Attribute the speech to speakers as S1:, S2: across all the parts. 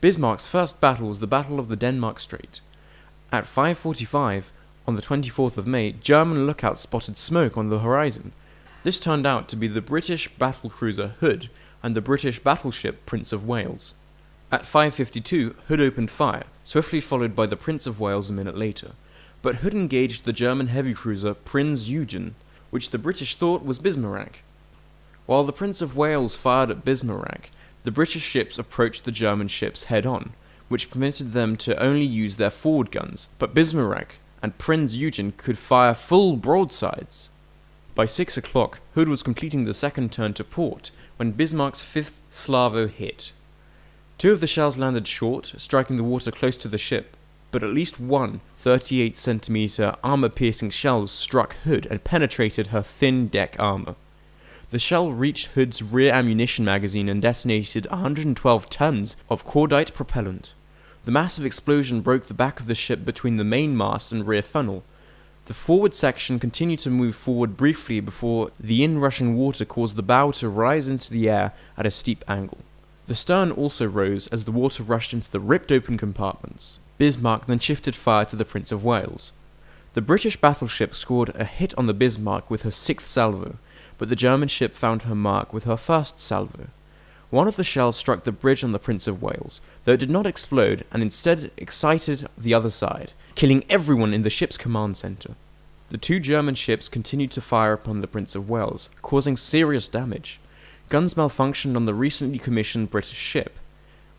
S1: Bismarck's first battle was the Battle of the Denmark Strait. At 5:45, on the 24th of May, German lookouts spotted smoke on the horizon. This turned out to be the British battlecruiser Hood and the British battleship Prince of Wales. At 5:52, Hood opened fire, swiftly followed by the Prince of Wales a minute later, but Hood engaged the German heavy cruiser Prinz Eugen, which the British thought was Bismarck. While the Prince of Wales fired at Bismarck, the British ships approached the German ships head-on, which permitted them to only use their forward guns, but Bismarck and Prinz Eugen could fire full broadsides. By 6 o'clock, Hood was completing the second turn to port when Bismarck's 5th Slavo hit. 2 of the shells landed short, striking the water close to the ship, but at least one 38-centimeter armor-piercing shell struck Hood and penetrated her thin deck armor. The shell reached Hood's rear ammunition magazine and detonated 112 tons of cordite propellant. The massive explosion broke the back of the ship between the main mast and rear funnel. The forward section continued to move forward briefly before the inrushing water caused the bow to rise into the air at a steep angle. The stern also rose as the water rushed into the ripped-open compartments. Bismarck then shifted fire to the Prince of Wales. The British battleship scored a hit on the Bismarck with her 6th salvo, but the German ship found her mark with her 1st salvo. One of the shells struck the bridge on the Prince of Wales, though it did not explode and instead excited the other side, killing everyone in the ship's command center. The 2 German ships continued to fire upon the Prince of Wales, causing serious damage. Guns malfunctioned on the recently commissioned British ship,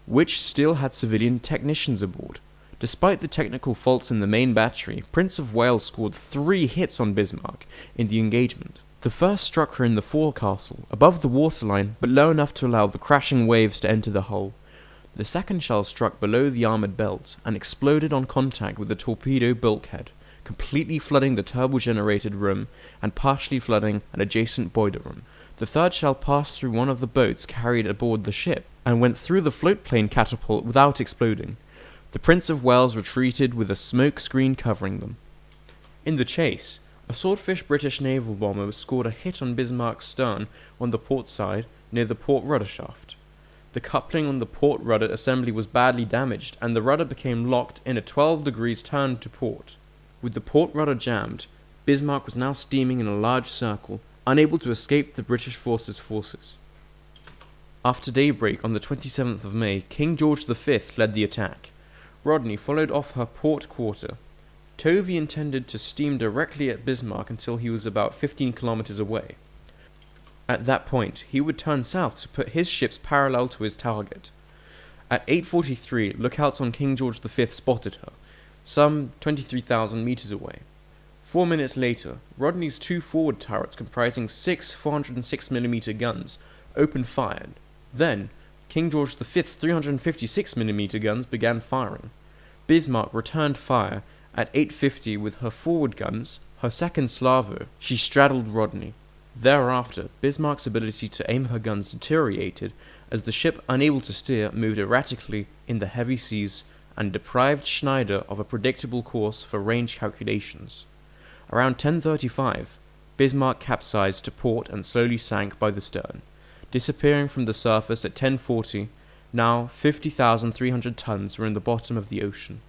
S1: which still had civilian technicians aboard. Despite the technical faults in the main battery, Prince of Wales scored 3 hits on Bismarck in the engagement. The first struck her in the forecastle, above the waterline, but low enough to allow the crashing waves to enter the hull. The second shell struck below the armoured belt and exploded on contact with the torpedo bulkhead, completely flooding the turbo-generated room and partially flooding an adjacent boiler room. The third shell passed through one of the boats carried aboard the ship and went through the floatplane catapult without exploding. The Prince of Wales retreated with a smoke screen covering them. In the chase, a swordfish British naval bomber scored a hit on Bismarck's stern on the port side near the port rudder shaft. The coupling on the port rudder assembly was badly damaged and the rudder became locked in a 12 degrees turn to port. With the port rudder jammed, Bismarck was now steaming in a large circle, unable to escape the British forces. After daybreak on the 27th of May, King George V led the attack. Rodney followed off her port quarter. Tovey intended to steam directly at Bismarck until he was about 15 kilometers away. At that point, he would turn south to put his ships parallel to his target. At 8:43, lookouts on King George V spotted her, some 23,000 meters away. 4 minutes later, Rodney's 2 forward turrets comprising 6 406mm guns opened fire. Then, King George V's 356mm guns began firing. Bismarck returned fire at 8:50 with her forward guns, her 2nd Slavo. She straddled Rodney. Thereafter, Bismarck's ability to aim her guns deteriorated as the ship, unable to steer, moved erratically in the heavy seas and deprived Schneider of a predictable course for range calculations. Around 10:35, Bismarck capsized to port and slowly sank by the stern, disappearing from the surface at 10:40. Now 50,300 tons were in the bottom of the ocean.